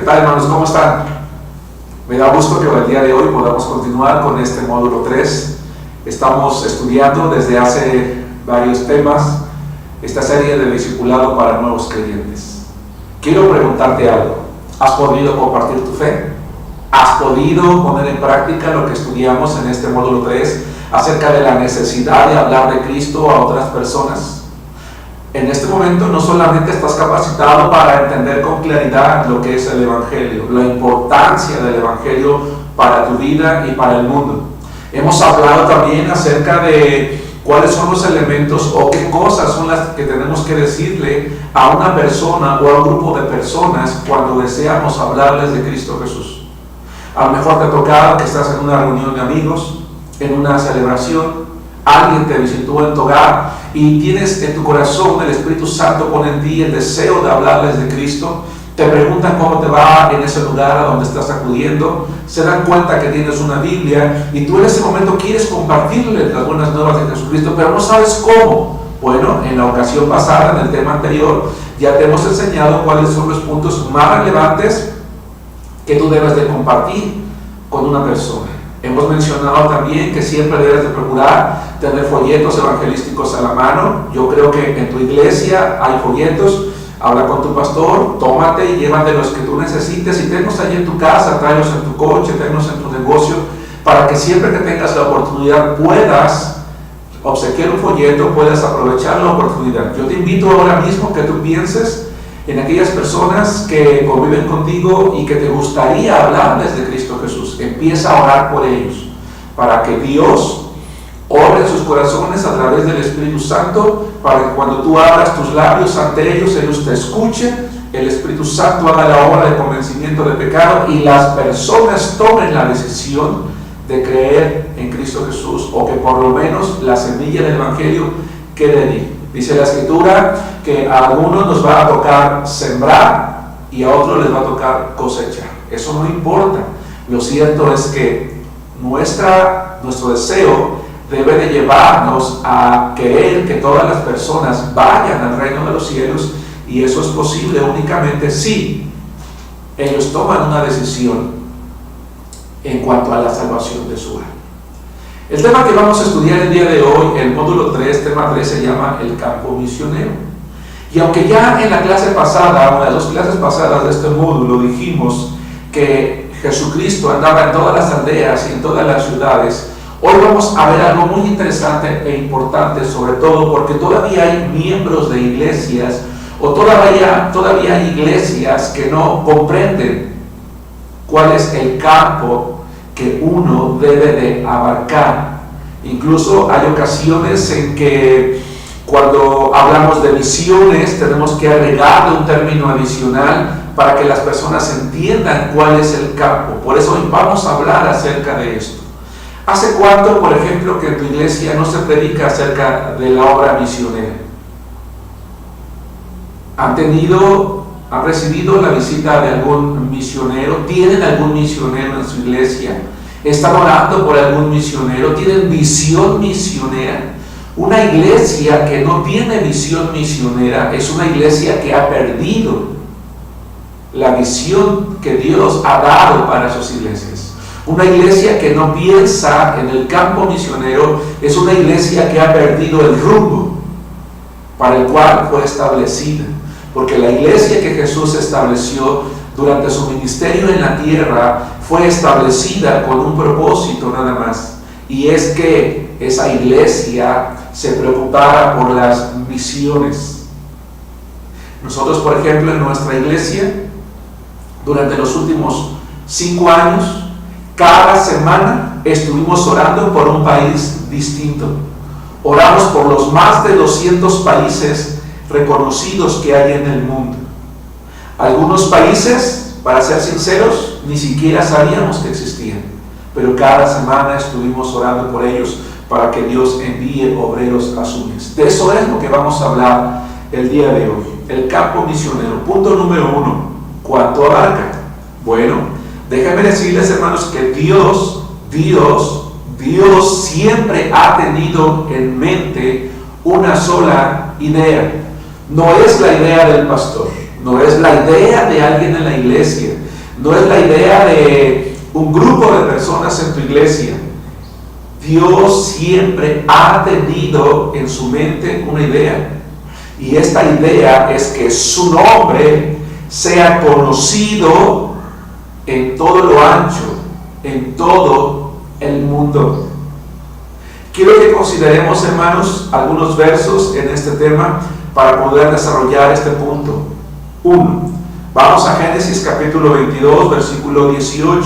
¿Qué tal, hermanos? ¿Cómo están? Me da gusto que el día de hoy podamos continuar con este módulo 3. Estamos estudiando desde hace varios temas esta serie de discipulado para nuevos creyentes. Quiero preguntarte algo. ¿Has podido compartir tu fe? ¿Has podido poner en práctica lo que estudiamos en este módulo 3 acerca de la necesidad de hablar de Cristo a otras personas? En este momento no solamente estás capacitado para entender con claridad lo que es el Evangelio, la importancia del Evangelio para tu vida y para el mundo. Hemos hablado también acerca de cuáles son los elementos o qué cosas son las que tenemos que decirle a una persona o a un grupo de personas cuando deseamos hablarles de Cristo Jesús. A lo mejor te ha tocado que estás en una reunión de amigos, en una celebración, alguien te visitó en tu hogar y tienes en tu corazón, el Espíritu Santo pone en ti el deseo de hablarles de Cristo. Te preguntan cómo te va en ese lugar a donde estás acudiendo, se dan cuenta que tienes una Biblia y tú en ese momento quieres compartirles las buenas nuevas de Jesucristo, pero no sabes cómo. Bueno, en la ocasión pasada, en el tema anterior, ya te hemos enseñado cuáles son los puntos más relevantes que tú debes de compartir con una persona. Hemos mencionado también que siempre debes de procurar tener folletos evangelísticos a la mano. Yo creo que en tu iglesia hay folletos. Habla con tu pastor, tómate y llévate los que tú necesites y tenlos allí en tu casa, tráelos en tu coche, tenlos en tu negocio, para que siempre que tengas la oportunidad puedas obsequiar un folleto, puedas aprovechar la oportunidad. Yo te invito ahora mismo que tú pienses en aquellas personas que conviven contigo y que te gustaría hablarles de Cristo Jesús. Empieza a orar por ellos, para que Dios obre sus corazones a través del Espíritu Santo, para que cuando tú abras tus labios ante ellos te escuchen, el Espíritu Santo haga la obra de convencimiento de pecado y las personas tomen la decisión de creer en Cristo Jesús, o que por lo menos la semilla del Evangelio quede allí. Dice la Escritura que a algunos nos va a tocar sembrar y a otros les va a tocar cosechar. Eso no importa. Lo cierto es que nuestro deseo debe de llevarnos a querer que todas las personas vayan al reino de los cielos, y eso es posible únicamente si ellos toman una decisión en cuanto a la salvación de su alma. El tema que vamos a estudiar el día de hoy, el módulo 3, tema 3, se llama el campo misionero. Y aunque ya en la clase pasada, una de las clases pasadas de este módulo, dijimos que Jesucristo andaba en todas las aldeas y en todas las ciudades, hoy vamos a ver algo muy interesante e importante, sobre todo porque todavía hay miembros de iglesias o todavía hay iglesias que no comprenden cuál es el campo que uno debe de abarcar. Incluso hay ocasiones en que cuando hablamos de misiones tenemos que agregarle un término adicional para que las personas entiendan cuál es el campo. Por eso hoy vamos a hablar acerca de esto. ¿Hace cuánto, por ejemplo, que en tu iglesia no se predica acerca de la obra misionera? ¿Han recibido la visita de algún misionero? ¿Tienen algún misionero en su iglesia? ¿Están orando por algún misionero? ¿Tienen visión misionera? Una iglesia que no tiene visión misionera es una iglesia que ha perdido la visión que Dios ha dado para sus iglesias. Una iglesia que no piensa en el campo misionero es una iglesia que ha perdido el rumbo para el cual fue establecida. Porque la iglesia que Jesús estableció durante su ministerio en la tierra fue establecida con un propósito nada más. Y es que esa iglesia se preocupara por las misiones. Nosotros, por ejemplo, en nuestra iglesia, durante los últimos 5 años, cada semana estuvimos orando por un país distinto. Oramos por los más de 200 países reconocidos que hay en el mundo. Algunos países, para ser sinceros, ni siquiera sabíamos que existían, pero cada semana estuvimos orando por ellos para que Dios envíe obreros a su mies. De eso es lo que vamos a hablar el día de hoy, el campo misionero. Punto número 1, ¿cuánto abarca? Bueno, déjenme decirles, hermanos, que Dios siempre ha tenido en mente una sola idea. No es la idea del pastor, no es la idea de alguien en la iglesia, no es la idea de un grupo de personas en tu iglesia. Dios siempre ha tenido en su mente una idea, y esta idea es que su nombre sea conocido en todo lo ancho, en todo el mundo. Quiero que consideremos, hermanos, algunos versos en este tema para poder desarrollar este punto. 1. Vamos a Génesis capítulo 22, versículo 18.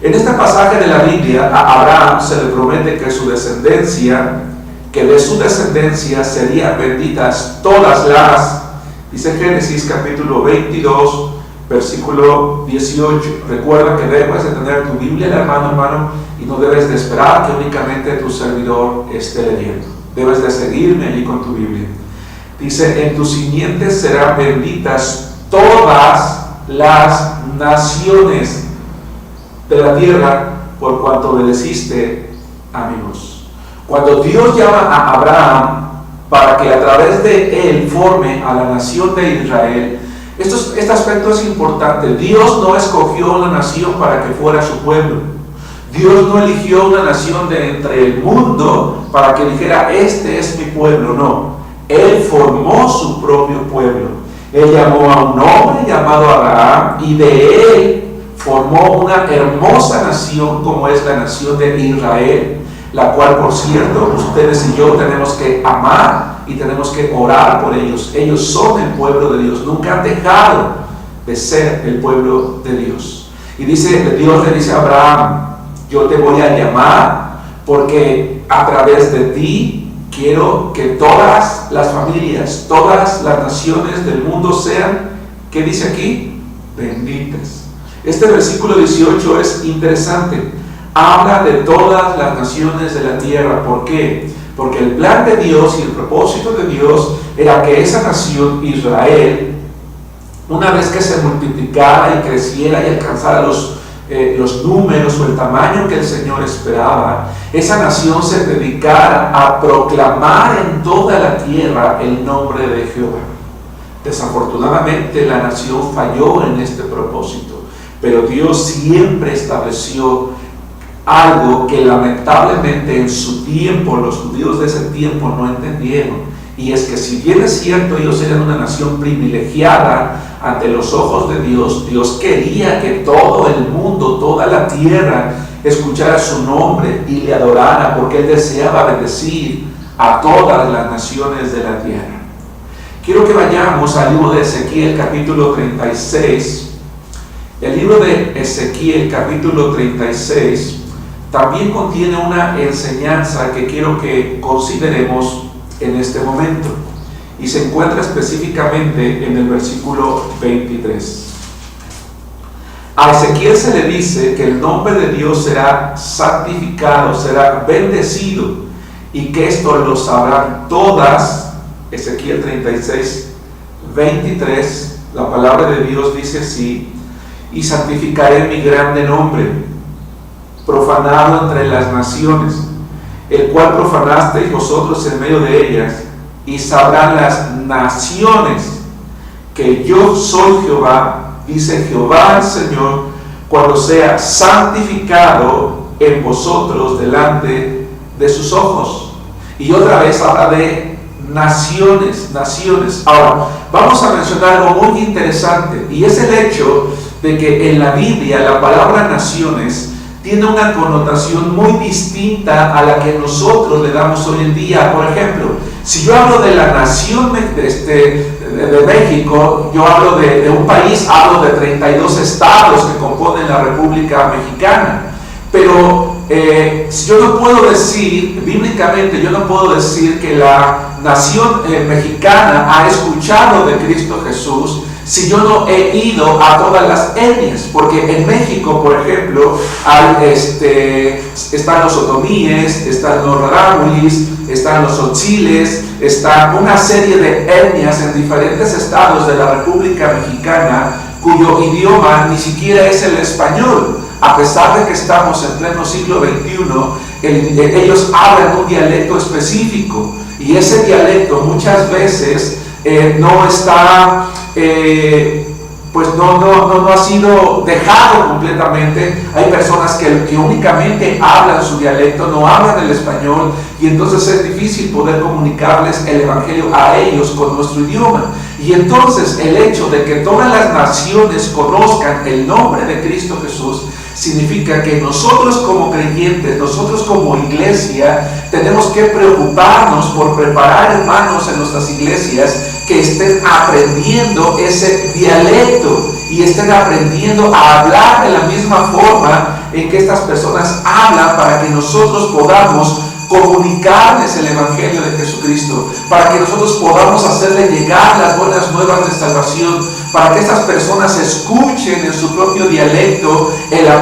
En este pasaje de la Biblia, a Abraham se le promete que de su descendencia serían benditas todas las, dice Génesis capítulo 22, versículo 18. Recuerda que debes de tener tu Biblia en la mano, hermano, y no debes de esperar que únicamente tu servidor esté leyendo. Debes de seguirme allí con tu Biblia. Dice, en tus simientes serán benditas todas las naciones de la tierra por cuanto obedeciste a mi voz. Cuando Dios llama a Abraham para que a través de él forme a la nación de Israel, este aspecto es importante. Dios no escogió una nación para que fuera su pueblo. Dios no eligió una nación de entre el mundo para que dijera, este es mi pueblo. No, Él formó su propio pueblo. Él llamó a un hombre llamado Abraham, y de él formó una hermosa nación como es la nación de Israel, la cual, por cierto, ustedes y yo tenemos que amar y tenemos que orar por ellos. Ellos son el pueblo de Dios, nunca han dejado de ser el pueblo de Dios. Y Dios le dice a Abraham, yo te voy a llamar porque a través de ti quiero que todas las familias, todas las naciones del mundo sean, ¿qué dice aquí? Benditas. Este versículo 18 es interesante. Habla de todas las naciones de la tierra. ¿Por qué? Porque el plan de Dios y el propósito de Dios era que esa nación, Israel, una vez que se multiplicara y creciera y alcanzara los números o el tamaño que el Señor esperaba, esa nación se dedicara a proclamar en toda la tierra el nombre de Jehová. Desafortunadamente la nación falló en este propósito, pero Dios siempre estableció algo que lamentablemente en su tiempo los judíos de ese tiempo no entendieron, y es que si bien es cierto ellos eran una nación privilegiada ante los ojos de Dios, Dios quería que todo el mundo, toda la tierra escuchara su nombre y le adorara, porque Él deseaba bendecir a todas las naciones de la tierra. Quiero que vayamos al libro de Ezequiel capítulo 36. El libro de Ezequiel capítulo 36 también contiene una enseñanza que quiero que consideremos en este momento, y se encuentra específicamente en el versículo 23. A Ezequiel se le dice que el nombre de Dios será santificado, será bendecido, y que esto lo sabrán todas. Ezequiel 36, 23, la palabra de Dios dice así: y santificaré mi grande nombre, profanado entre las naciones, el cual profanasteis vosotros en medio de ellas, y sabrán las naciones que yo soy Jehová, dice Jehová el Señor, cuando sea santificado en vosotros delante de sus ojos. Y otra vez habla de naciones, naciones. Ahora, vamos a mencionar algo muy interesante, y es el hecho de que en la Biblia la palabra naciones tiene una connotación muy distinta a la que nosotros le damos hoy en día. Por ejemplo, si yo hablo de la nación de México, yo hablo de un país, hablo de 32 estados que componen la República Mexicana. Pero yo no puedo decir, bíblicamente, yo no puedo decir que la nación mexicana ha escuchado de Cristo Jesús si yo no he ido a todas las etnias, porque en México, por ejemplo, están los otomíes, están los rarámuris, están los otziles, está una serie de etnias en diferentes estados de la República Mexicana cuyo idioma ni siquiera es el español. A pesar de que estamos en pleno siglo XXI, ellos hablan un dialecto específico, y ese dialecto muchas veces no está, pues no ha sido dejado completamente. Hay personas que únicamente hablan su dialecto, no hablan el español, y entonces es difícil poder comunicarles el evangelio a ellos con nuestro idioma. Y entonces el hecho de que todas las naciones conozcan el nombre de Cristo Jesús significa que nosotros como creyentes, nosotros como iglesia, tenemos que preocuparnos por preparar hermanos en nuestras iglesias que estén aprendiendo ese dialecto y estén aprendiendo a hablar de la misma forma en que estas personas hablan, para que nosotros podamos comunicarles el evangelio de Jesucristo, para que nosotros podamos hacerle llegar las buenas nuevas de salvación, para que estas personas escuchen en su propio dialecto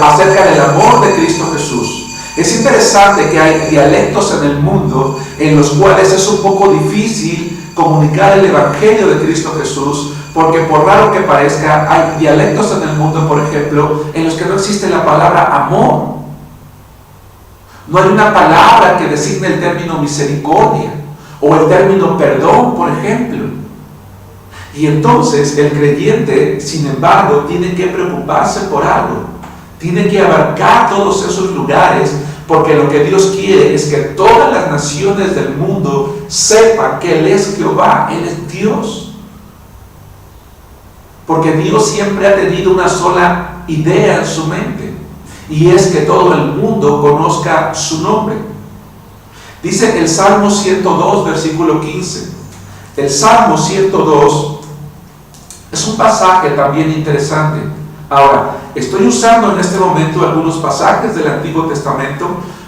acerca del amor de Cristo Jesús. Es interesante que hay dialectos en el mundo en los cuales es un poco difícil comunicar el evangelio de Cristo Jesús, porque por raro que parezca, hay dialectos en el mundo, por ejemplo, en los que no existe la palabra amor. No hay una palabra que designe el término misericordia o el término perdón, por ejemplo. Y entonces el creyente, sin embargo, tiene que preocuparse por algo. Tiene que abarcar todos esos lugares, porque lo que Dios quiere es que todas las naciones del mundo sepan que Él es Jehová, Él es Dios. Porque Dios siempre ha tenido una sola idea en su mente, y es que todo el mundo conozca su nombre. Dice el Salmo 102, versículo 15. El Salmo 102 es un pasaje también interesante. Ahora, estoy usando en este momento algunos pasajes del Antiguo Testamento,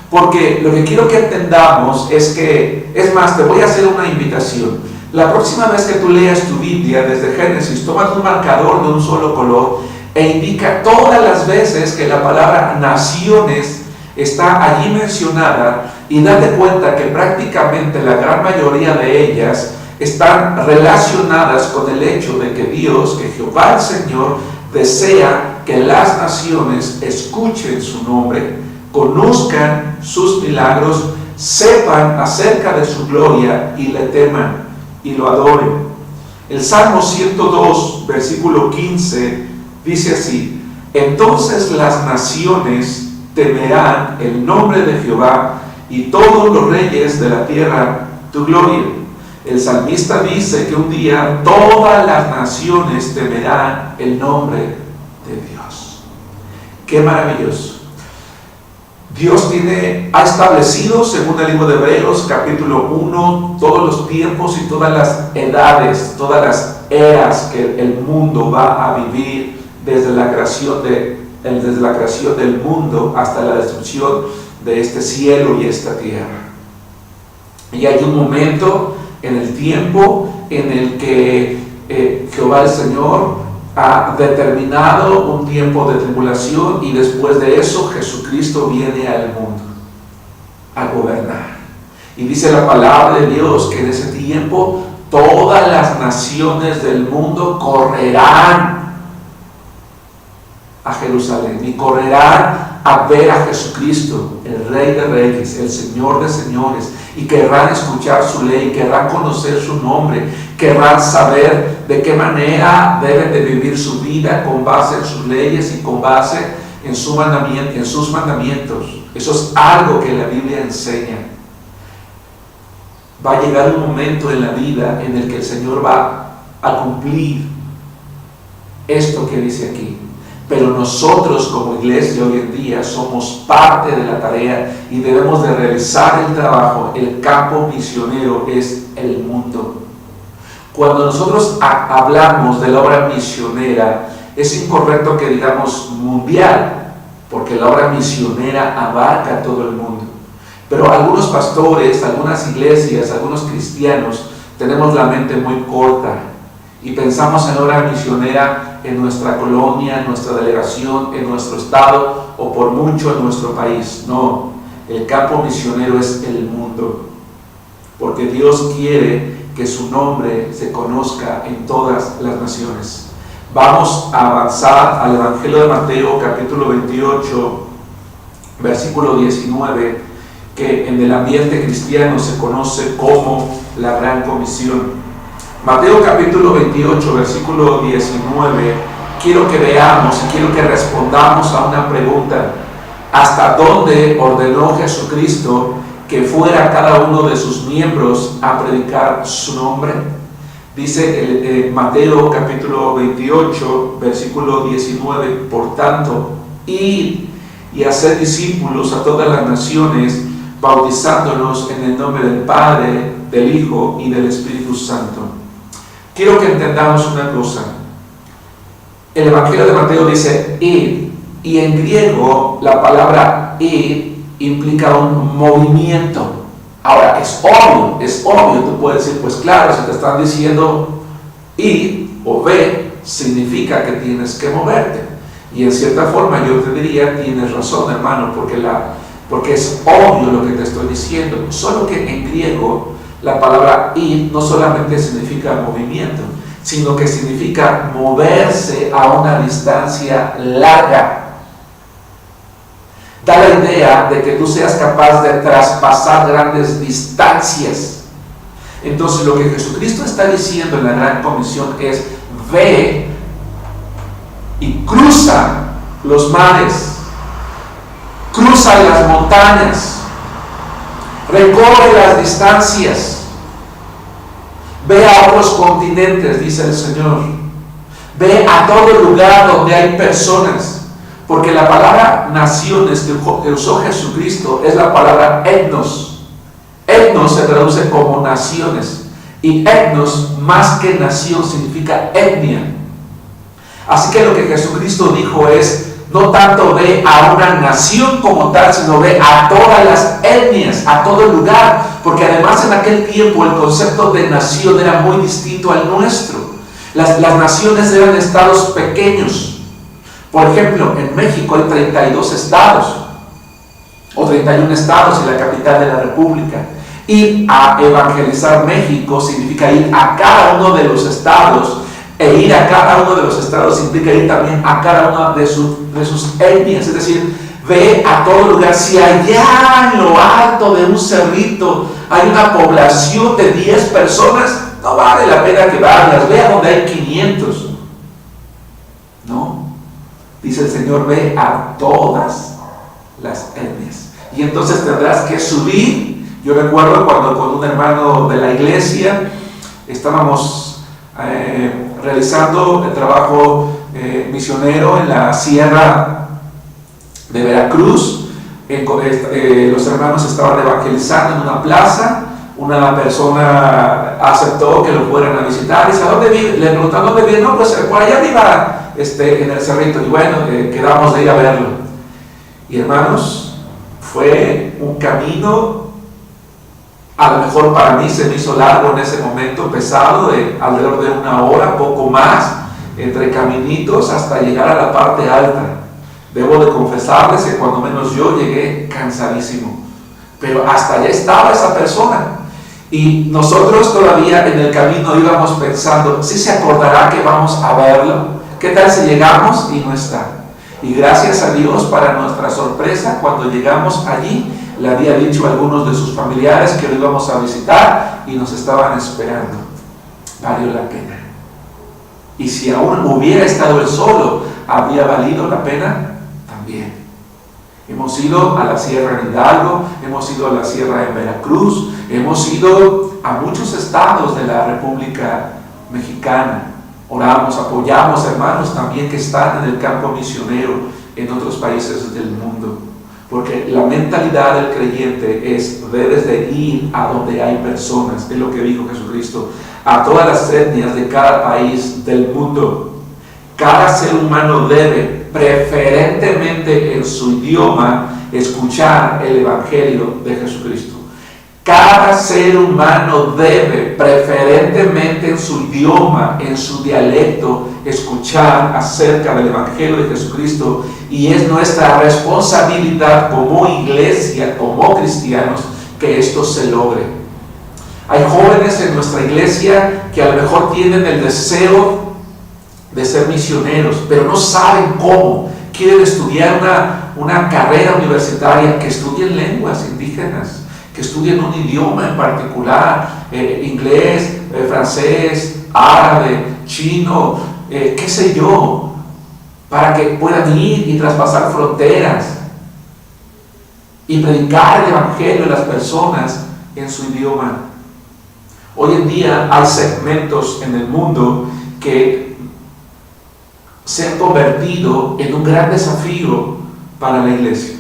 porque lo que quiero que entendamos es que, es más, te voy a hacer una invitación. La próxima vez que tú leas tu Biblia desde Génesis, tomas un marcador de un solo color e indica todas las veces que la palabra naciones está allí mencionada, y date cuenta que prácticamente la gran mayoría de ellas están relacionadas con el hecho de que Dios, que Jehová el Señor, desea que las naciones escuchen su nombre, conozcan sus milagros, sepan acerca de su gloria y le teman y lo adoren. El Salmo 102, versículo 15, dice así: entonces las naciones temerán el nombre de Jehová, y todos los reyes de la tierra tu gloria. El salmista dice que un día todas las naciones temerán el nombre de Dios. ¡Qué maravilloso! Dios ha establecido, según el libro de Hebreos, capítulo 1, todos los tiempos y todas las edades, todas las eras que el mundo va a vivir desde la creación del mundo hasta la destrucción de este cielo y esta tierra. Y hay un momento en el tiempo en el que Jehová el Señor ha determinado un tiempo de tribulación, y después de eso Jesucristo viene al mundo a gobernar. Y dice la palabra de Dios que en ese tiempo todas las naciones del mundo correrán a Jerusalén y correrán a ver a Jesucristo, el Rey de Reyes, el Señor de Señores, y querrán escuchar su ley, querrán conocer su nombre, querrán saber de qué manera deben de vivir su vida con base en sus leyes y con base en sus mandamientos. Eso es algo que la Biblia enseña. Va a llegar un momento en la vida en el que el Señor va a cumplir esto que dice aquí. Pero nosotros como iglesia hoy en día somos parte de la tarea y debemos de realizar el trabajo. El campo misionero es el mundo. Cuando nosotros hablamos de la obra misionera, es incorrecto que digamos mundial, porque la obra misionera abarca todo el mundo. Pero algunos pastores, algunas iglesias, algunos cristianos tenemos la mente muy corta y pensamos en la obra misionera en nuestra colonia, en nuestra delegación, en nuestro estado o por mucho en nuestro país. No, el campo misionero es el mundo, porque Dios quiere que su nombre se conozca en todas las naciones. Vamos a avanzar al Evangelio de Mateo, capítulo 28, versículo 19, que en el ambiente cristiano se conoce como la Gran Comisión. Mateo capítulo 28, versículo 19, quiero que veamos y quiero que respondamos a una pregunta. ¿Hasta dónde ordenó Jesucristo que fuera cada uno de sus miembros a predicar su nombre? Dice Mateo capítulo 28, versículo 19, por tanto, id y haced discípulos a todas las naciones, bautizándolos en el nombre del Padre, del Hijo y del Espíritu Santo. Quiero que entendamos una cosa. El Evangelio de Mateo dice id, y en griego la palabra id implica un movimiento. Ahora, es obvio, tú puedes decir, pues claro, si te están diciendo id o ve, significa que tienes que moverte. Y en cierta forma yo te diría, tienes razón, hermano, porque es obvio lo que te estoy diciendo. Solo que en griego la palabra id no solamente significa movimiento, sino que significa moverse a una distancia larga. Da la idea de que tú seas capaz de traspasar grandes distancias. Entonces lo que Jesucristo está diciendo en la Gran Comisión es: ve y cruza los mares, cruza las montañas, recorre las distancias, ve a otros continentes, dice el Señor, ve a todo lugar donde hay personas. Porque la palabra naciones que usó Jesucristo es la palabra etnos. Etnos se traduce como naciones. Y etnos, más que nación, significa etnia. Así que lo que Jesucristo dijo es, no tanto ve a una nación como tal, sino ve a todas las etnias, a todo lugar. Porque además en aquel tiempo el concepto de nación era muy distinto al nuestro. Las naciones eran estados pequeños. Por ejemplo, en México hay 32 estados, o 31 estados en la capital de la República. Ir a evangelizar México significa ir a cada uno de los estados, e ir a cada uno de los estados implica ir también a cada una de sus etnias, es decir, ve a todo lugar. Si allá en lo alto de un cerrito hay una población de 10 personas, no vale la pena que vayas, ve a donde hay 500. No. Dice el Señor, ve a todas las etnias. Y entonces tendrás que subir. Yo recuerdo cuando con un hermano de la iglesia estábamos realizando el trabajo misionero en la sierra de Veracruz. Los hermanos estaban evangelizando en una plaza. Una persona aceptó que lo fueran a visitar. Y dice, ¿a dónde vive? Le preguntaron, ¿dónde vive? No, pues por allá arriba, en el cerrito. Y bueno, quedamos de ir a verlo. Y hermanos, fue un camino, a lo mejor para mí se me hizo largo en ese momento, pesado, de alrededor de 1 hora, poco más, entre caminitos hasta llegar a la parte alta. Debo de confesarles que cuando menos yo llegué cansadísimo. Pero hasta allá estaba esa persona. Y nosotros todavía en el camino íbamos pensando, ¿sí se acordará que vamos a verlo? ¿Qué tal si llegamos y no está? Y gracias a Dios, para nuestra sorpresa, cuando llegamos allí, le había dicho a algunos de sus familiares que lo íbamos a visitar y nos estaban esperando. Valió la pena. Y si aún hubiera estado él solo, ¿habría valido la pena? También. Hemos ido a la Sierra de Hidalgo, hemos ido a la Sierra de Veracruz, hemos ido a muchos estados de la República Mexicana. Oramos, apoyamos hermanos también que están en el campo misionero en otros países del mundo. Porque la mentalidad del creyente es debes de ir a donde hay personas, es lo que dijo Jesucristo, a todas las etnias de cada país del mundo. Cada ser humano debe, preferentemente en su idioma, escuchar el Evangelio de Jesucristo. Cada ser humano debe, preferentemente en su idioma, en su dialecto, escuchar acerca del Evangelio de Jesucristo. Y es nuestra responsabilidad como iglesia, como cristianos, que esto se logre. Hay jóvenes en nuestra iglesia que a lo mejor tienen el deseo de ser misioneros, pero no saben cómo. Quieren estudiar una carrera universitaria, que estudien lenguas indígenas, que estudien un idioma en particular, inglés, francés, árabe, chino, qué sé yo, para que puedan ir y traspasar fronteras y predicar el Evangelio a las personas en su idioma. Hoy en día hay segmentos en el mundo que se han convertido en un gran desafío para la iglesia.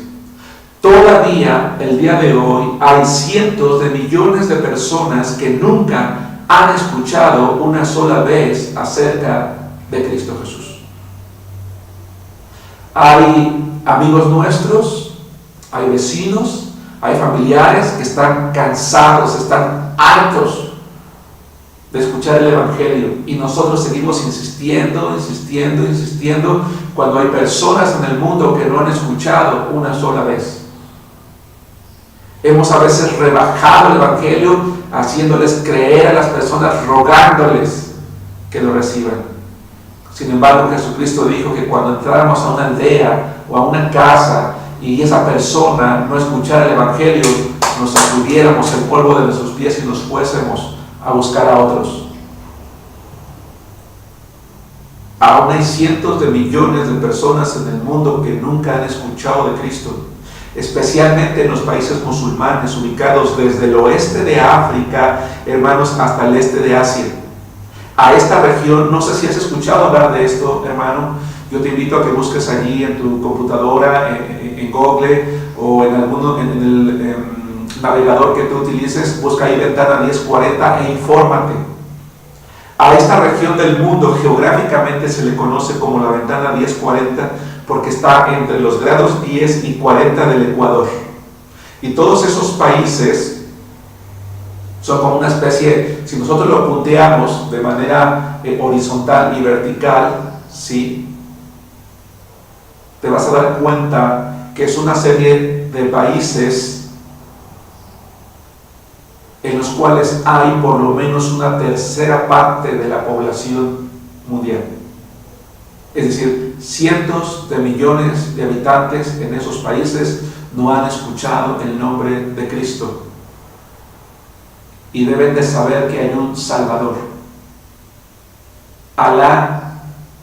Todavía, el día de hoy, hay cientos de millones de personas que nunca han escuchado una sola vez acerca de Cristo Jesús. Hay amigos nuestros, hay vecinos, hay familiares que están cansados, están hartos de escuchar el Evangelio, y nosotros seguimos insistiendo cuando hay personas en el mundo que no han escuchado una sola vez. Hemos a veces rebajado el Evangelio haciéndoles creer a las personas, rogándoles que lo reciban. Sin embargo, Jesucristo dijo que cuando entráramos a una aldea o a una casa y esa persona no escuchara el Evangelio, nos sacudiéramos el polvo de nuestros pies y nos fuésemos a buscar a otros. Aún hay cientos de millones de personas en el mundo que nunca han escuchado de Cristo, especialmente en los países musulmanes ubicados desde el oeste de África, hermanos, hasta el este de Asia. A esta región, no sé si has escuchado hablar de esto, hermano. Yo te invito a que busques allí en tu computadora, en Google o en el navegador que tú utilices, busca ahí Ventana 1040 e infórmate. A esta región del mundo geográficamente se le conoce como la Ventana 1040 porque está entre los grados 10 y 40 del Ecuador. Y todos esos países son como una especie, si nosotros lo punteamos de manera horizontal y vertical, ¿sí?, te vas a dar cuenta que es una serie de países en los cuales hay por lo menos una tercera parte de la población mundial. Es decir, cientos de millones de habitantes en esos países no han escuchado el nombre de Cristo. Y deben de saber que hay un Salvador. Alá,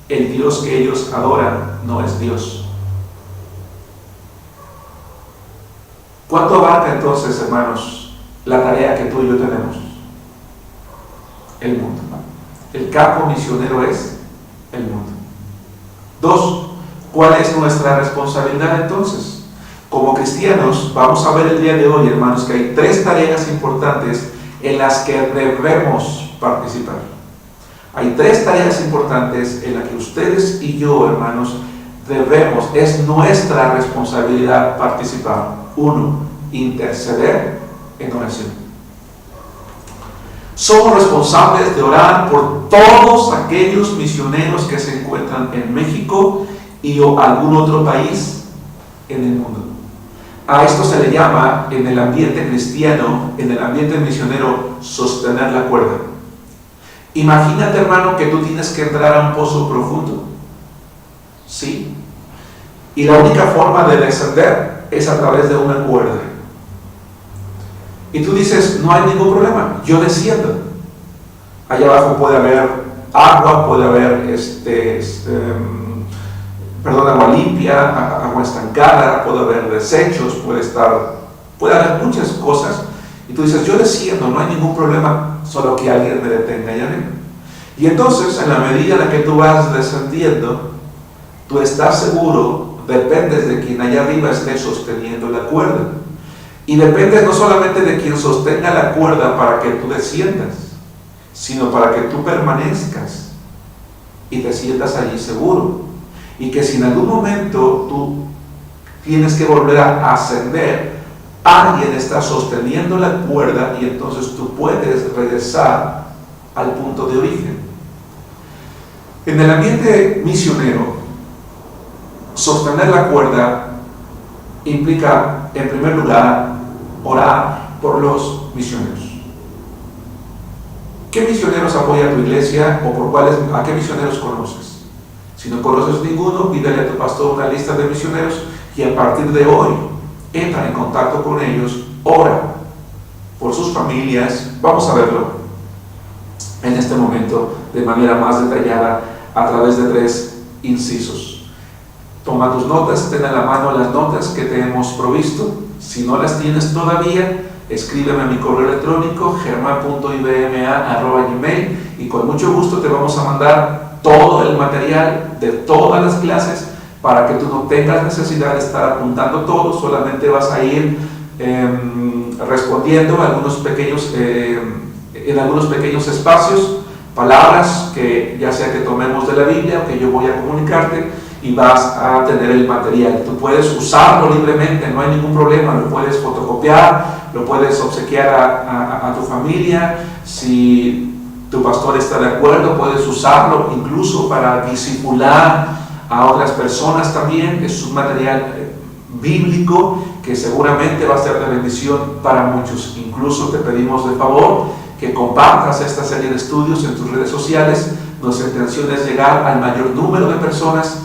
el Dios que ellos adoran, no es Dios. ¿Cuánto abarca entonces, hermanos, la tarea que tú y yo tenemos? El mundo. El campo misionero es el mundo. 2. ¿Cuál es nuestra responsabilidad entonces? Como cristianos, vamos a ver el día de hoy, hermanos, que hay 3 tareas importantes en las que debemos participar. Hay 3 tareas importantes en las que ustedes y yo, hermanos, debemos, es nuestra responsabilidad participar. 1. Interceder en oración. Somos responsables de orar por todos aquellos misioneros que se encuentran en México y o algún otro país en el mundo. A esto se le llama, en el ambiente cristiano, en el ambiente misionero, sostener la cuerda. Imagínate, hermano, que tú tienes que entrar a un pozo profundo, ¿sí? Y la única forma de descender es a través de una cuerda. Y tú dices, no hay ningún problema, yo desciendo. Allá abajo puede haber agua, puede haber agua limpia, agua estancada, puede haber desechos, puede haber muchas cosas. Y tú dices, yo desciendo, no hay ningún problema, solo que alguien me detenga allá arriba. Y entonces, en la medida en la que tú vas descendiendo, tú estás seguro, dependes de quien allá arriba esté sosteniendo la cuerda. Y dependes no solamente de quien sostenga la cuerda para que tú desciendas, sino para que tú permanezcas y te sientas allí seguro. Y que si en algún momento tú tienes que volver a ascender, alguien está sosteniendo la cuerda y entonces tú puedes regresar al punto de origen. En el ambiente misionero, sostener la cuerda implica, en primer lugar, orar por los misioneros. ¿Qué misioneros apoya tu iglesia o a qué misioneros conoces? Si no conoces ninguno, pídele a tu pastor una lista de misioneros y a partir de hoy entra en contacto con ellos, ora por sus familias. Vamos a verlo. en este momento de manera más detallada a través de 3 incisos. Toma tus notas, ten a la mano las notas que te hemos provisto. Si no las tienes todavía, escríbeme a mi correo electrónico german.ibma@gmail y con mucho gusto te vamos a mandar todo el material de todas las clases para que tú no tengas necesidad de estar apuntando todo, solamente vas a ir respondiendo en algunos pequeños espacios, palabras que ya sea que tomemos de la Biblia o que yo voy a comunicarte, y vas a tener el material. Tú puedes usarlo libremente, no hay ningún problema, lo puedes fotocopiar, lo puedes obsequiar a tu familia. Si tu pastor está de acuerdo, puedes usarlo incluso para discipular a otras personas también. Es un material bíblico que seguramente va a ser de bendición para muchos. Incluso te pedimos de favor que compartas esta serie de estudios en tus redes sociales. Nuestra intención es llegar al mayor número de personas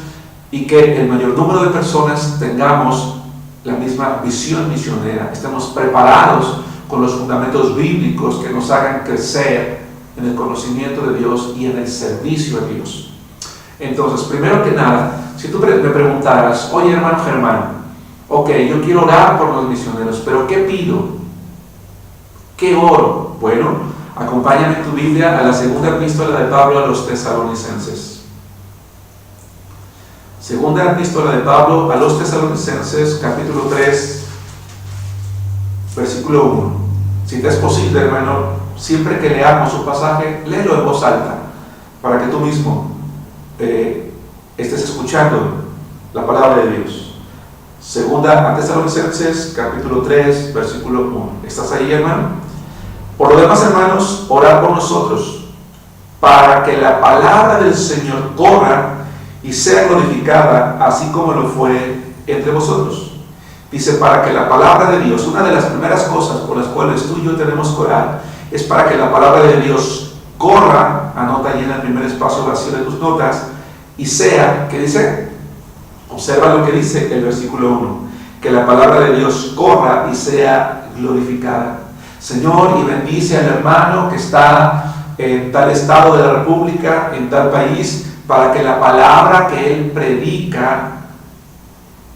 y que el mayor número de personas tengamos la misma visión misionera, estemos preparados con los fundamentos bíblicos que nos hagan crecer en el conocimiento de Dios y en el servicio a Dios. Entonces, primero que nada, si tú me preguntaras, oye hermano Germán, ok, yo quiero orar por los misioneros, pero ¿qué pido? ¿Qué oro? Bueno, acompáñame en tu Biblia a la segunda epístola de Pablo a los Tesalonicenses. Segunda epístola de Pablo a los Tesalonicenses, capítulo 3, versículo 1. Si te es posible, hermano, siempre que leamos un pasaje, léelo en voz alta, para que tú mismo estés escuchando la palabra de Dios. Segunda a Tesalonicenses, capítulo 3, versículo 1. ¿Estás ahí, hermano? Por lo demás, hermanos, orad por nosotros, para que la palabra del Señor corra y sea glorificada, así como lo fue entre vosotros. Dice, para que la palabra de Dios, una de las primeras cosas por las cuales tú y yo tenemos que orar, es para que la palabra de Dios corra, anota ahí en el primer espacio vacío de tus notas, y sea, ¿qué dice? Observa lo que dice el versículo 1, que la palabra de Dios corra y sea glorificada. Señor, y bendice al hermano que está en tal estado de la República, en tal país, para que la palabra que él predica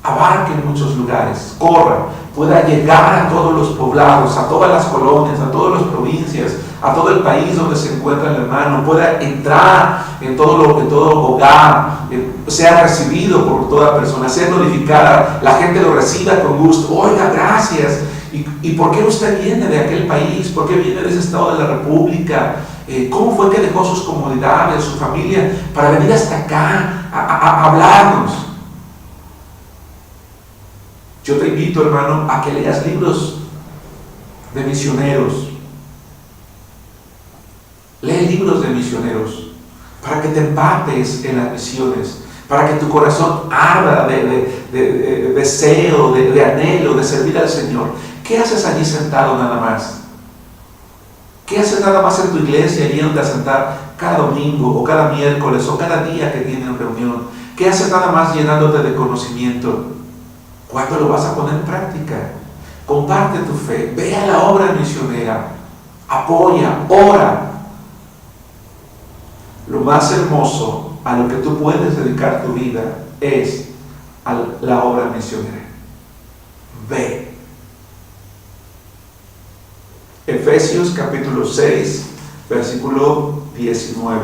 abarque en muchos lugares, corra, pueda llegar a todos los poblados, a todas las colonias, a todas las provincias, a todo el país donde se encuentra el hermano, pueda entrar en todo hogar, sea recibido por toda persona, sea glorificada, la gente lo reciba con gusto. Oiga, gracias. ¿Y por qué usted viene de aquel país? ¿Por qué viene de ese estado de la República? ¿Cómo fue que dejó sus comodidades, su familia, para venir hasta acá a hablarnos? Yo te invito, hermano, a que leas libros de misioneros. Lee libros de misioneros para que te empapes en las misiones, para que tu corazón arda de deseo, de anhelo, de servir al Señor. ¿Qué haces allí sentado nada más? ¿Qué haces nada más en tu iglesia yéndote a sentar cada domingo o cada miércoles o cada día que tienen reunión? ¿Qué haces nada más llenándote de conocimiento? ¿Cuándo lo vas a poner en práctica? Comparte tu fe, ve a la obra misionera, apoya, ora. Lo más hermoso a lo que tú puedes dedicar tu vida es a la obra misionera. Ve. Efesios capítulo 6, versículo 19.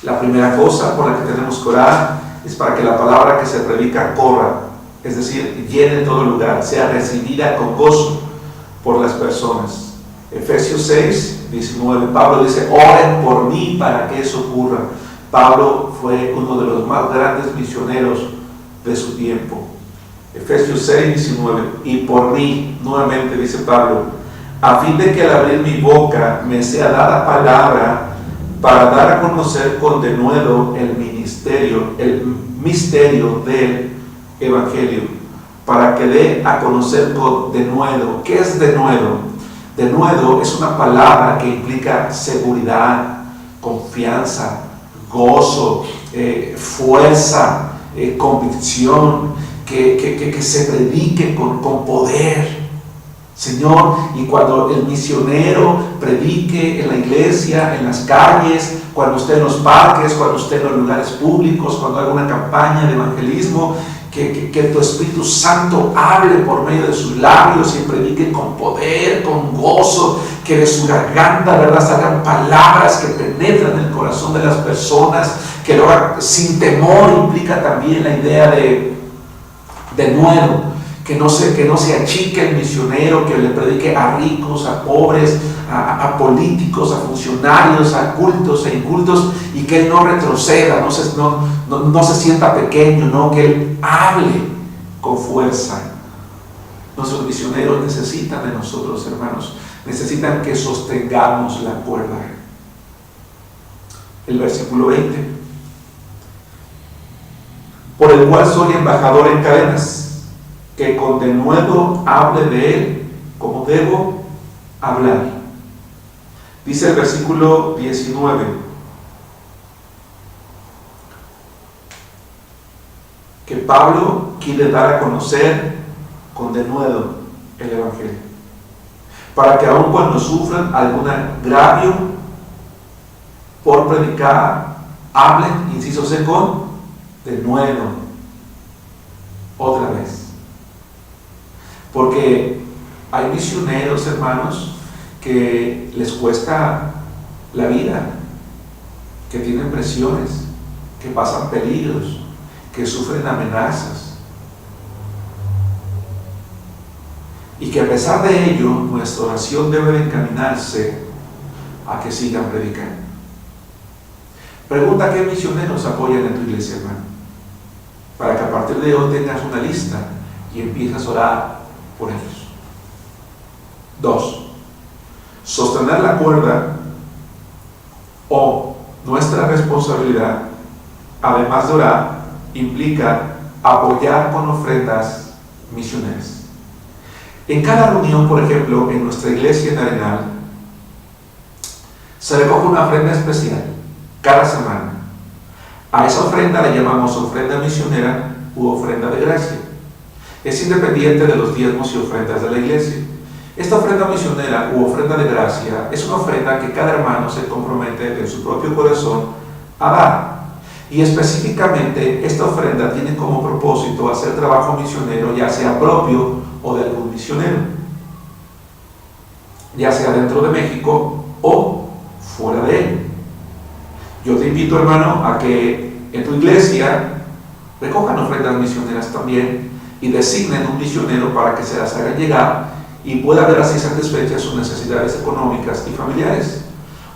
La primera cosa por la que tenemos que orar es para que la palabra que se predica corra, es decir, llene todo lugar, sea recibida con gozo por las personas. Efesios 6, 19, Pablo dice, oren por mí para que eso ocurra. Pablo fue uno de los más grandes misioneros de su tiempo. Efesios 6, 19, y por mí, nuevamente dice Pablo, a fin de que al abrir mi boca me sea dada palabra para dar a conocer con denuedo el misterio del Evangelio, para que dé a conocer con denuedo. ¿Qué es denuedo? Denuedo es una palabra que implica seguridad, confianza, gozo, fuerza, convicción, que se predique con poder. Señor, y cuando el misionero predique en la iglesia, en las calles, cuando esté en los parques, cuando esté en los lugares públicos, cuando haga una campaña de evangelismo, que tu Espíritu Santo hable por medio de sus labios y predique con poder, con gozo, que de su garganta, ¿verdad?, salgan palabras que penetran el corazón de las personas, que lo haga sin temor. Implica también la idea de nuevo, que no se achique el misionero, que le predique a ricos, a pobres, a políticos, a funcionarios, a cultos e incultos, y que él no retroceda, no se sienta pequeño, no, que él hable con fuerza. Nuestros misioneros necesitan de nosotros, hermanos, necesitan que sostengamos la cuerda. El versículo 20: por el cual soy embajador en cadenas, que con denuedo hable de él como debo hablar. Dice el versículo 19: que Pablo quiere dar a conocer con denuedo el Evangelio, para que aun cuando sufran algún agravio por predicar, hablen, inciso C, con denuedo, otra vez. Porque hay misioneros, hermanos, que les cuesta la vida, que tienen presiones, que pasan peligros, que sufren amenazas, y que a pesar de ello nuestra oración debe de encaminarse a que sigan predicando. Pregunta: ¿qué misioneros apoyan en tu iglesia, hermano? Para que a partir de hoy tengas una lista y empieces a orar por ellos. 2. Sostener la cuerda, o nuestra responsabilidad, además de orar, implica apoyar con ofrendas misioneras. En cada reunión, por ejemplo, en nuestra iglesia en Arenal, se recoge una ofrenda especial cada semana. A esa ofrenda le llamamos ofrenda misionera u ofrenda de gracia. Es independiente de los diezmos y ofrendas de la iglesia. Esta ofrenda misionera u ofrenda de gracia es una ofrenda que cada hermano se compromete en su propio corazón a dar. Y específicamente esta ofrenda tiene como propósito hacer trabajo misionero, ya sea propio o de algún misionero, ya sea dentro de México o fuera de él. Yo te invito, hermano, a que en tu iglesia recojan ofrendas misioneras también y designen un misionero para que se las hagan llegar y pueda ver así satisfechas sus necesidades económicas y familiares.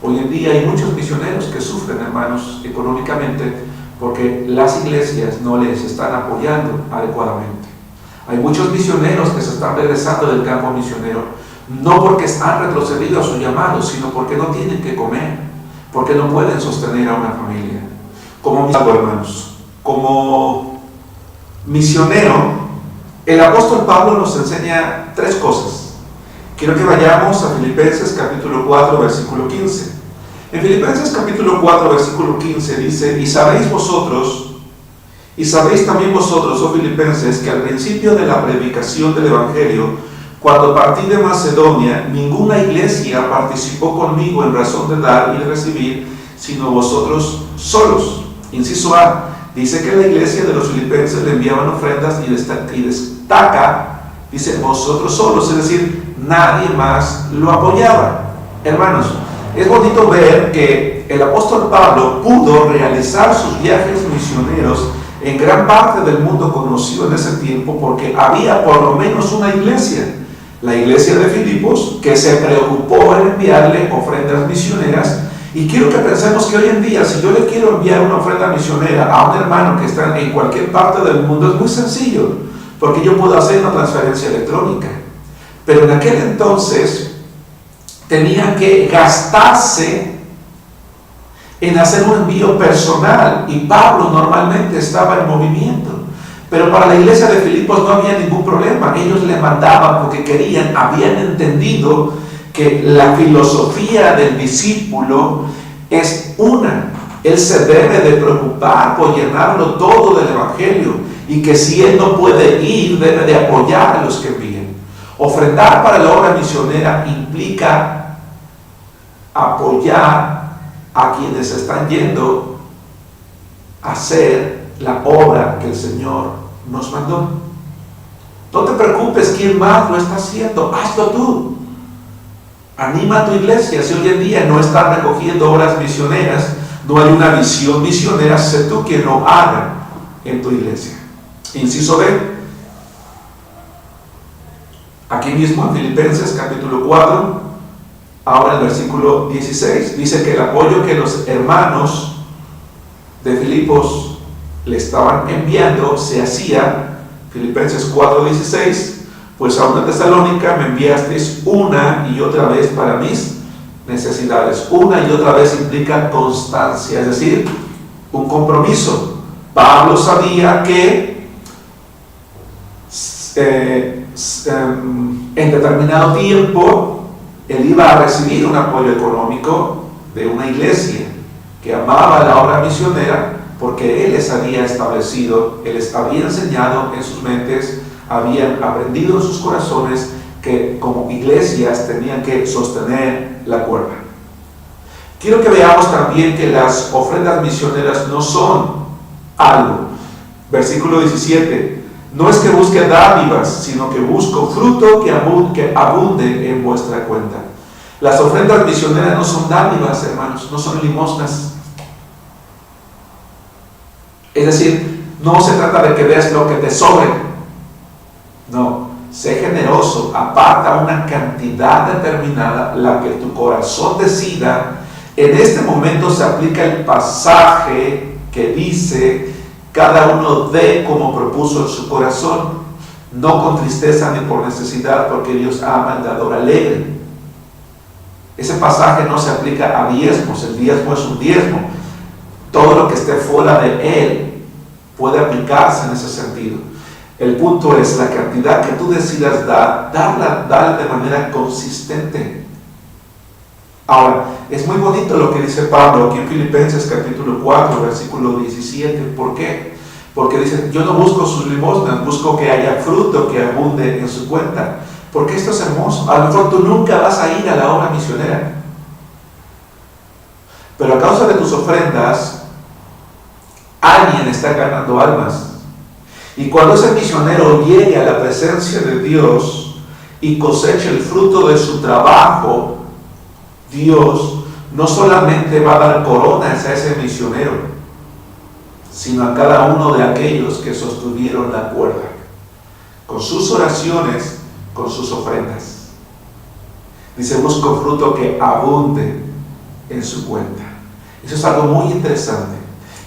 Hoy en día hay muchos misioneros que sufren, hermanos, económicamente porque las iglesias no les están apoyando adecuadamente. Hay muchos misioneros que se están regresando del campo misionero, no porque han retrocedido a su llamado, sino porque no tienen que comer, porque no pueden sostener a una familia. Como misionero, el apóstol Pablo nos enseña 3 cosas. Quiero que vayamos a Filipenses capítulo 4, versículo 15. En Filipenses capítulo 4, versículo 15 dice: y sabéis también vosotros, oh filipenses, que al principio de la predicación del Evangelio, cuando partí de Macedonia, ninguna iglesia participó conmigo en razón de dar y de recibir, sino vosotros solos. Inciso A, dice que la iglesia de los filipenses le enviaban ofrendas y destaca, dice vosotros solos, es decir, nadie más lo apoyaba. Hermanos, es bonito ver que el apóstol Pablo pudo realizar sus viajes misioneros en gran parte del mundo conocido en ese tiempo porque había por lo menos una iglesia, la iglesia de Filipos, que se preocupó en enviarle ofrendas misioneras. Y quiero que pensemos que hoy en día, si yo le quiero enviar una ofrenda misionera a un hermano que está en cualquier parte del mundo, es muy sencillo, porque yo puedo hacer una transferencia electrónica. Pero en aquel entonces tenía que gastarse en hacer un envío personal, y Pablo normalmente estaba en movimiento. Pero para la iglesia de Filipos no había ningún problema. Ellos le mandaban porque querían, habían entendido que la filosofía del discípulo es una. Él se debe de preocupar por llenarlo todo del Evangelio, y que si él no puede ir, debe de apoyar a los que envían. Ofrendar para la obra misionera implica apoyar a quienes están yendo a hacer la obra que el Señor nos mandó. No te preocupes quién más lo está haciendo, hazlo tú. Anima a tu iglesia. Si hoy en día no están recogiendo obras misioneras, no hay una visión misionera, sé tú quien lo haga en tu iglesia. Inciso B. Aquí mismo en Filipenses capítulo 4, ahora el versículo 16, dice que el apoyo que los hermanos de Filipos le estaban enviando se hacía, Filipenses 4:16, pues a una Tesalónica me enviasteis una y otra vez para mis necesidades. Una y otra vez implica constancia, es decir, un compromiso. Pablo sabía que en determinado tiempo él iba a recibir un apoyo económico de una iglesia que amaba la obra misionera, porque él les había establecido, él les había enseñado en sus mentes, habían aprendido en sus corazones que como iglesias tenían que sostener la cuerda. Quiero que veamos también que las ofrendas misioneras no son algo. Versículo 17. No es que busque dádivas, sino que busco fruto que abunde en vuestra cuenta. Las ofrendas misioneras no son dádivas, hermanos, no son limosnas. Es decir, no se trata de que veas lo que te sobre. No, sé generoso, aparta una cantidad determinada, la que tu corazón decida. En este momento se aplica el pasaje que dice: cada uno dé como propuso en su corazón, no con tristeza ni por necesidad, porque Dios ama al dador alegre. Ese pasaje no se aplica a diezmos, el diezmo es un diezmo. Todo lo que esté fuera de él puede aplicarse en ese sentido. El punto es la cantidad que tú decidas darla de manera consistente. Ahora, es muy bonito lo que dice Pablo aquí en Filipenses capítulo 4, versículo 17. ¿Por qué? Porque dice: yo no busco sus limosnas, busco que haya fruto que abunde en su cuenta. Porque esto es hermoso. A lo mejor tú nunca vas a ir a la obra misionera, pero a causa de tus ofrendas, alguien está ganando almas. Y cuando ese misionero llegue a la presencia de Dios y coseche el fruto de su trabajo, Dios no solamente va a dar coronas a ese misionero, sino a cada uno de aquellos que sostuvieron la cuerda, con sus oraciones, con sus ofrendas. Dice: busco fruto que abunde en su cuenta. Eso es algo muy interesante.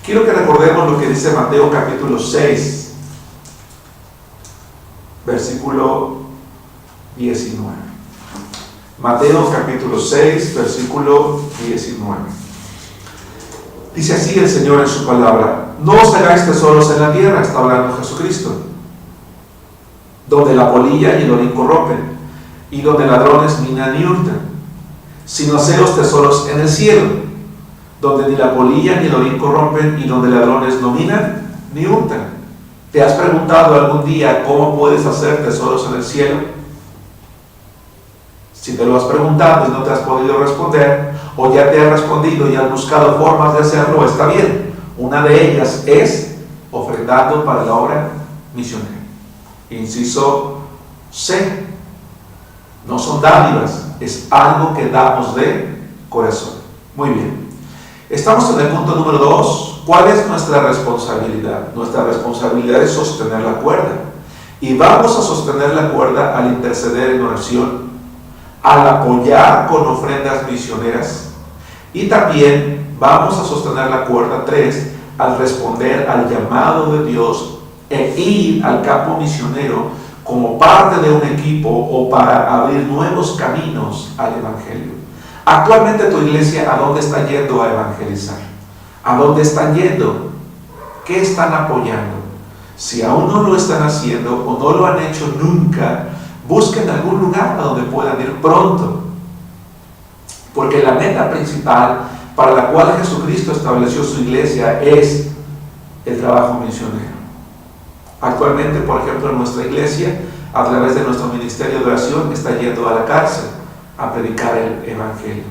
Quiero que recordemos lo que dice Mateo capítulo 6, versículo 19. Mateo capítulo 6, versículo 19. Dice así el Señor en su palabra: no os hagáis tesoros en la tierra, está hablando Jesucristo, donde la polilla y el orín corrompen, y donde ladrones minan y hurtan, sino haceos tesoros en el cielo, donde ni la polilla ni el orín corrompen, y donde ladrones no minan ni hurtan. ¿Te has preguntado algún día cómo puedes hacer tesoros en el cielo? Si te lo has preguntado y no te has podido responder, o ya te has respondido y has buscado formas de hacerlo, está bien. Una de ellas es ofrendando para la obra misionera. Inciso C. No son dádivas, es algo que damos de corazón. Muy bien. Estamos en el punto número 2. ¿Cuál es nuestra responsabilidad? Nuestra responsabilidad es sostener la cuerda. Y vamos a sostener la cuerda al interceder en oración, al apoyar con ofrendas misioneras, y también vamos a sostener la cuerda 3 al responder al llamado de Dios e ir al campo misionero como parte de un equipo o para abrir nuevos caminos al evangelio. Actualmente tu iglesia, ¿a dónde está yendo a evangelizar? ¿A dónde están yendo? ¿Qué están apoyando? Si aún no lo están haciendo o no lo han hecho nunca, busquen algún lugar a donde puedan ir pronto. Porque la meta principal para la cual Jesucristo estableció su iglesia es el trabajo misionero. Actualmente, por ejemplo, en nuestra iglesia a través de nuestro ministerio de oración, está yendo a la cárcel a predicar el Evangelio.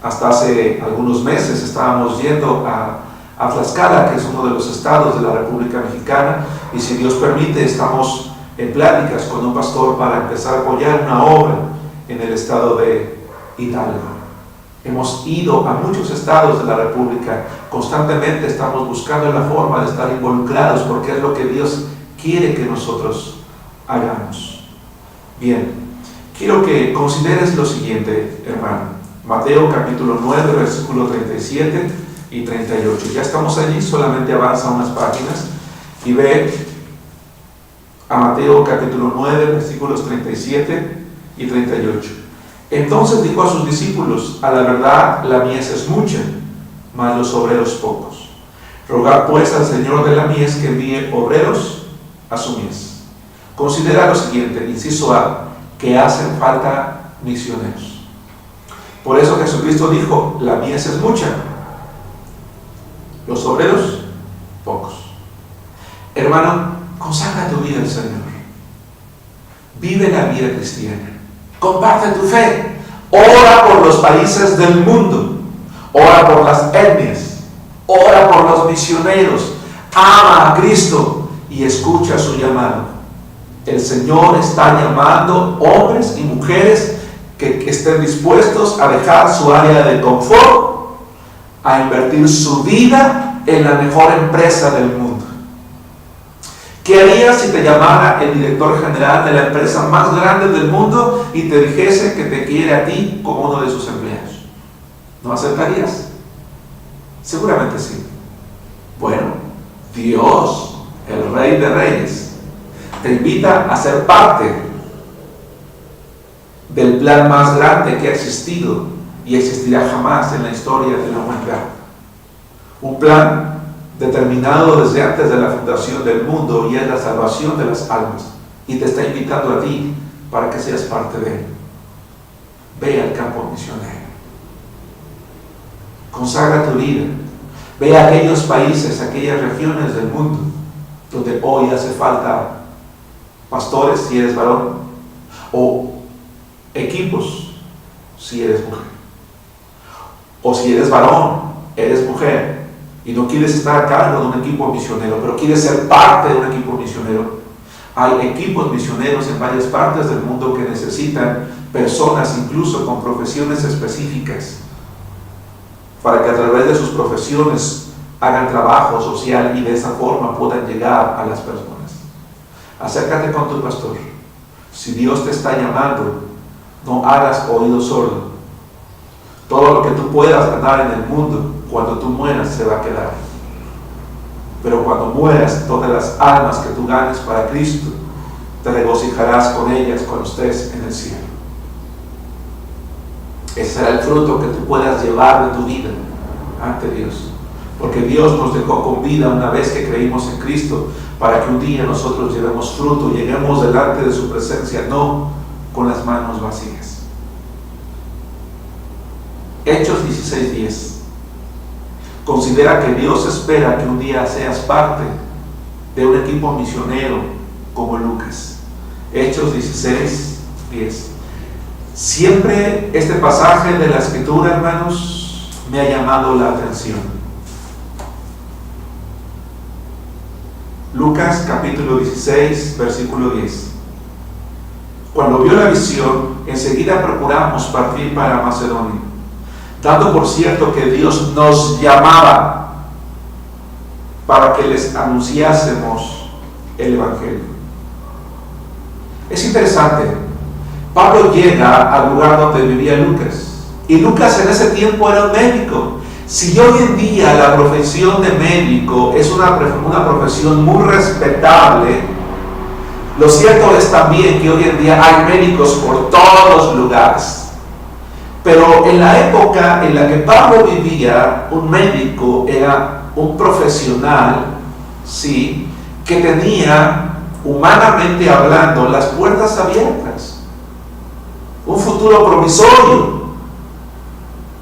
Hasta hace algunos meses estábamos yendo a Tlaxcala, que es uno de los estados de la República Mexicana, y si Dios permite, estamos en pláticas con un pastor para empezar a apoyar una obra en el estado de Hidalgo. Hemos ido a muchos estados de la República, constantemente estamos buscando la forma de estar involucrados, porque es lo que Dios quiere que nosotros hagamos. Bien, quiero que consideres lo siguiente, hermano. Mateo capítulo 9, versículo 37 y 38. Ya estamos allí, solamente avanza unas páginas y ve a Mateo capítulo 9, versículos 37 y 38. Entonces dijo a sus discípulos: a la verdad la mies es mucha, mas los obreros pocos. Rogad pues al Señor de la mies que envíe obreros a su mies. Considera lo siguiente, inciso A, que hacen falta misioneros. Por eso Jesucristo dijo: la mies es mucha, los obreros pocos. Hermano, consagra tu vida al Señor. Vive la vida cristiana. Comparte tu fe. Ora por los países del mundo. Ora por las etnias. Ora por los misioneros. Ama a Cristo y escucha su llamado. El Señor está llamando hombres y mujeres que estén dispuestos a dejar su área de confort, a invertir su vida en la mejor empresa del mundo. ¿Qué harías si te llamara el director general de la empresa más grande del mundo y te dijese que te quiere a ti como uno de sus empleados? ¿No aceptarías? Seguramente sí. Bueno, Dios, el Rey de Reyes, te invita a ser parte del plan más grande que ha existido y existirá jamás en la historia de la humanidad. Un plan determinado desde antes de la fundación del mundo, y es la salvación de las almas, y te está invitando a ti para que seas parte de él. Ve al campo misionero, consagra tu vida, ve a aquellos países, aquellas regiones del mundo donde hoy hace falta pastores si eres varón, o equipos si eres mujer, o si eres varón, eres mujer y no quieres estar a cargo de un equipo misionero, pero quieres ser parte de un equipo misionero. Hay equipos misioneros en varias partes del mundo que necesitan personas incluso con profesiones específicas para que a través de sus profesiones hagan trabajo social y de esa forma puedan llegar a las personas. Acércate con tu pastor. Si Dios te está llamando, no hagas oído sordo. Todo lo que tú puedas ganar en el mundo, cuando tú mueras se va a quedar. Pero cuando mueras, todas las almas que tú ganes para Cristo, te regocijarás con ellas cuando estés en el cielo. Ese será el fruto que tú puedas llevar de tu vida ante Dios. Porque Dios nos dejó con vida una vez que creímos en Cristo, para que un día nosotros llevemos fruto, lleguemos delante de su presencia, no con las manos vacías. Hechos 16:10. Considera que Dios espera que un día seas parte de un equipo misionero como Lucas. Hechos 16:10. Siempre este pasaje de la Escritura, hermanos, me ha llamado la atención. Lucas capítulo 16, versículo 10. Cuando vio la visión, enseguida procuramos partir para Macedonia, dando por cierto que Dios nos llamaba para que les anunciásemos el Evangelio. Es interesante, Pablo llega al lugar donde vivía Lucas, y Lucas en ese tiempo era un médico. Si hoy en día la profesión de médico es una profesión muy respetable, lo cierto es también que hoy en día hay médicos por todos los lugares. Pero en la época en la que Pablo vivía, un médico era un profesional, sí, que tenía, humanamente hablando, las puertas abiertas, un futuro promisorio,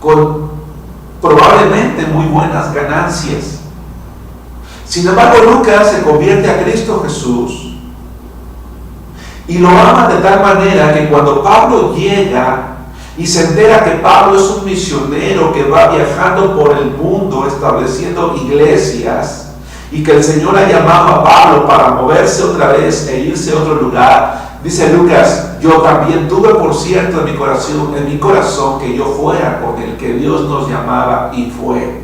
con probablemente muy buenas ganancias. Sin embargo, Lucas se convierte a Cristo Jesús Y lo ama de tal manera que cuando Pablo llega y se entera que Pablo es un misionero que va viajando por el mundo estableciendo iglesias, y que el Señor ha llamado a Pablo para moverse otra vez e irse a otro lugar, dice Lucas: yo también tuve por cierto en mi corazón que yo fuera con el que Dios nos llamaba, y fue.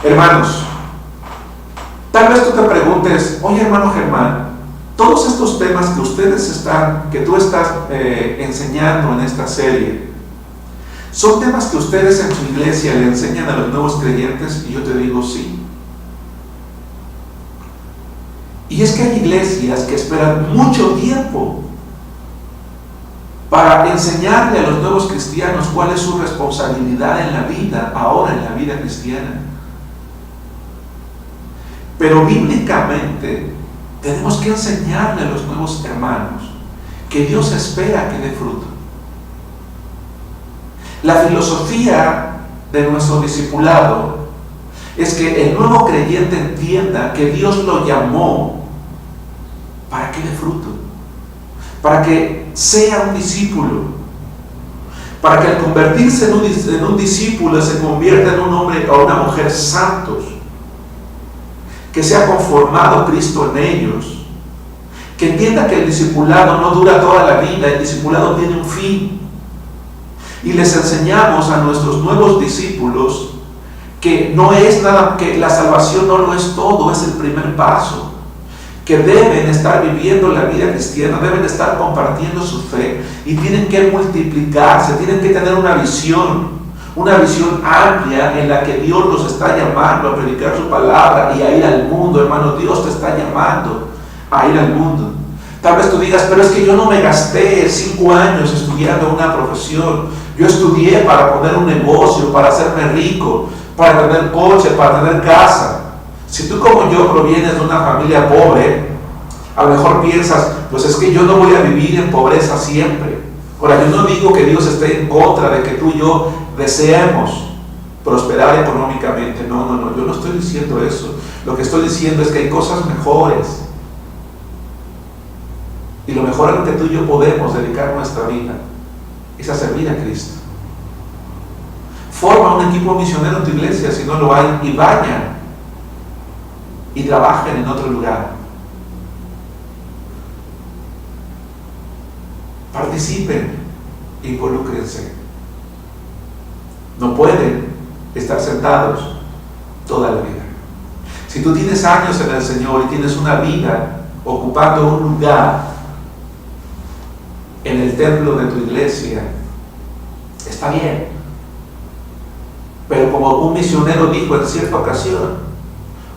Hermanos, tal vez tú te preguntes: oye, hermano Germán, todos estos temas que tú estás enseñando en esta serie, ¿son temas que ustedes en su iglesia le enseñan a los nuevos creyentes? Y yo te digo: sí. Y es que hay iglesias que esperan mucho tiempo para enseñarle a los nuevos cristianos cuál es su responsabilidad en la vida, ahora en la vida cristiana. Pero bíblicamente tenemos que enseñarle a los nuevos hermanos que Dios espera que dé fruto. La filosofía de nuestro discipulado es que el nuevo creyente entienda que Dios lo llamó para que dé fruto, para que sea un discípulo, para que al convertirse en un discípulo se convierta en un hombre o una mujer santos, que sea conformado Cristo en ellos, que entienda que el discipulado no dura toda la vida, el discipulado tiene un fin. Y les enseñamos a nuestros nuevos discípulos que no es nada, que la salvación no lo es todo, es el primer paso, que deben estar viviendo la vida cristiana, deben estar compartiendo su fe y tienen que multiplicarse, tienen que tener una visión amplia en la que Dios los está llamando a predicar su palabra y a ir al mundo. Hermano, Dios te está llamando a ir al mundo. Tal vez tú digas: pero es que yo no me gasté 5 años estudiando una profesión. Yo estudié para poner un negocio, para hacerme rico, para tener coche, para tener casa. Si tú, como yo, provienes de una familia pobre, a lo mejor piensas: pues es que yo no voy a vivir en pobreza siempre. Ahora, yo no digo que Dios esté en contra de que tú y yo deseemos prosperar económicamente. No, yo no estoy diciendo eso. Lo que estoy diciendo es que hay cosas mejores. Y lo mejor a lo que tú y yo podemos dedicar nuestra vida es a servir a Cristo. Forma un equipo misionero en tu iglesia, si no lo hay, y vayan y trabajen en otro lugar. Participen, involúcrense. No pueden estar sentados toda la vida. Si tú tienes años en el Señor y tienes una vida ocupando un lugar en el templo de tu iglesia, está bien. Pero como un misionero dijo en cierta ocasión: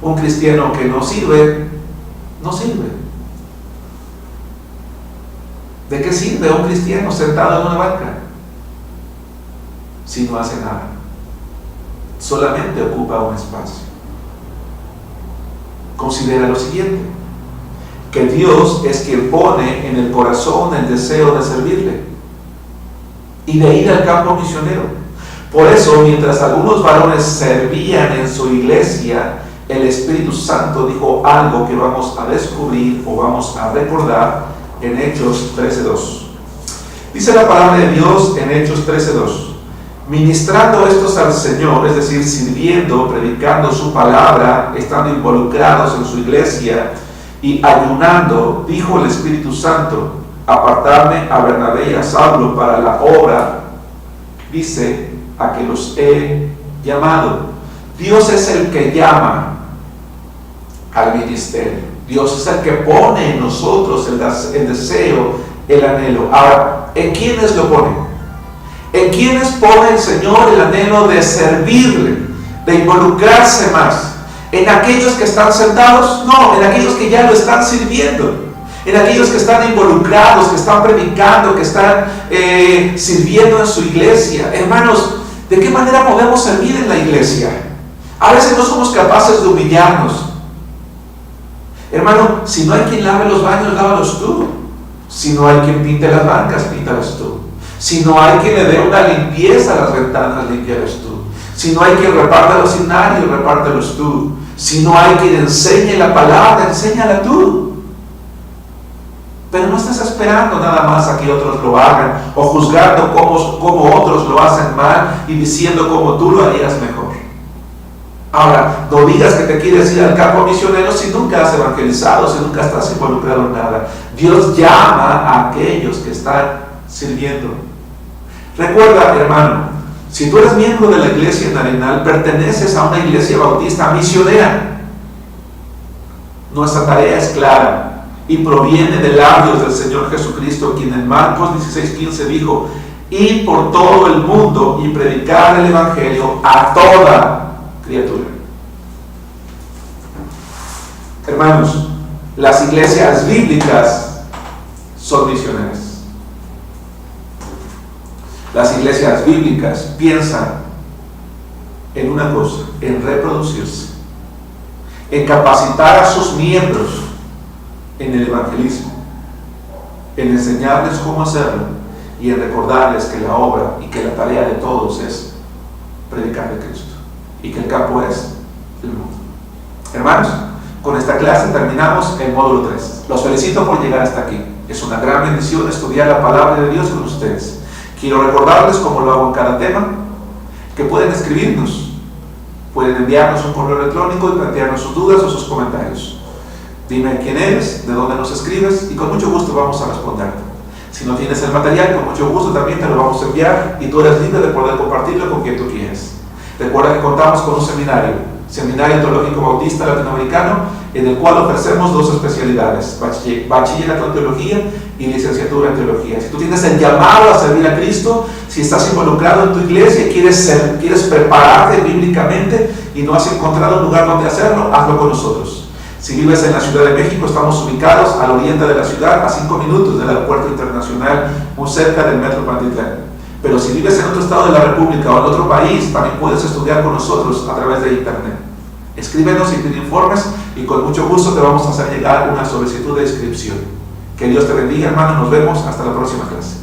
un cristiano que no sirve, no sirve. ¿De qué sirve un cristiano sentado en una banca si no hace nada? Solamente ocupa un espacio. Considera lo siguiente: que Dios es quien pone en el corazón el deseo de servirle y de ir al campo misionero. Por eso, mientras algunos varones servían en su iglesia, el Espíritu Santo dijo algo que vamos a descubrir o vamos a recordar en Hechos 13:2. Dice la palabra de Dios en Hechos 13:2: ministrando estos al Señor, es decir, sirviendo, predicando su palabra, estando involucrados en su iglesia y ayunando, dijo el Espíritu Santo: apartarme a Bernabé y a Saulo para la obra, dice, a que los he llamado. Dios es el que llama al ministerio. Dios es el que pone en nosotros el deseo, el anhelo. Ahora, ¿en quiénes lo pone? ¿En quiénes pone el Señor el anhelo de servirle, de involucrarse más? ¿En aquellos que están sentados? No, en aquellos que ya lo están sirviendo, en aquellos que están involucrados, que están predicando, que están sirviendo en su iglesia. Hermanos, ¿de qué manera podemos servir en la iglesia? A veces no somos capaces de humillarnos. Hermano, si no hay quien lave los baños, lávalos tú. Si no hay quien pinte las bancas, píntalas tú. Si no hay quien le dé una limpieza a las ventanas, límpialas tú. Si no hay quien reparte los himnarios, repártelos tú. Si no hay quien enseñe la palabra, enséñala tú. Pero no estés esperando nada más a que otros lo hagan o juzgando cómo otros lo hacen mal y diciendo cómo tú lo harías mejor. Ahora, no digas que te quieres ir al campo misionero si nunca has evangelizado, si nunca estás involucrado en nada. Dios llama a aquellos que están sirviendo. Recuerda, hermano, si tú eres miembro de la iglesia en Arenal, perteneces a una iglesia bautista misionera. Nuestra tarea es clara y proviene de labios del Señor Jesucristo, quien en Marcos 16:15 dijo: "Ir por todo el mundo y predicar el evangelio a toda criatura". Hermanos, las iglesias bíblicas son misioneras. Las iglesias bíblicas piensan en una cosa: en reproducirse, en capacitar a sus miembros en el evangelismo, en enseñarles cómo hacerlo y en recordarles que la obra y que la tarea de todos es predicar de Cristo y que el campo es el mundo. Hermanos, con esta clase terminamos el módulo 3. Los felicito por llegar hasta aquí. Es una gran bendición estudiar la palabra de Dios con ustedes. Quiero recordarles, como lo hago en cada tema, que pueden escribirnos, pueden enviarnos un correo electrónico y plantearnos sus dudas o sus comentarios. Dime quién eres, de dónde nos escribes y con mucho gusto vamos a responderte. Si no tienes el material, con mucho gusto también te lo vamos a enviar y tú eres libre de poder compartirlo con quien tú quieras. Recuerda que contamos con un Seminario Teológico Bautista Latinoamericano, en el cual ofrecemos 2 especialidades: bachillerato en teología y licenciatura en teología. Si tú tienes el llamado a servir a Cristo, si estás involucrado en tu iglesia y quieres prepararte bíblicamente y no has encontrado un lugar donde hacerlo, hazlo con nosotros. Si vives en la Ciudad de México, estamos ubicados al oriente de la ciudad, a 5 minutos del aeropuerto internacional, muy cerca del metro Pantitlán. Pero si vives en otro estado de la República o en otro país, también puedes estudiar con nosotros a través de internet. Escríbenos y pide informes y con mucho gusto te vamos a hacer llegar una solicitud de inscripción. Que Dios te bendiga, hermano. Nos vemos hasta la próxima clase.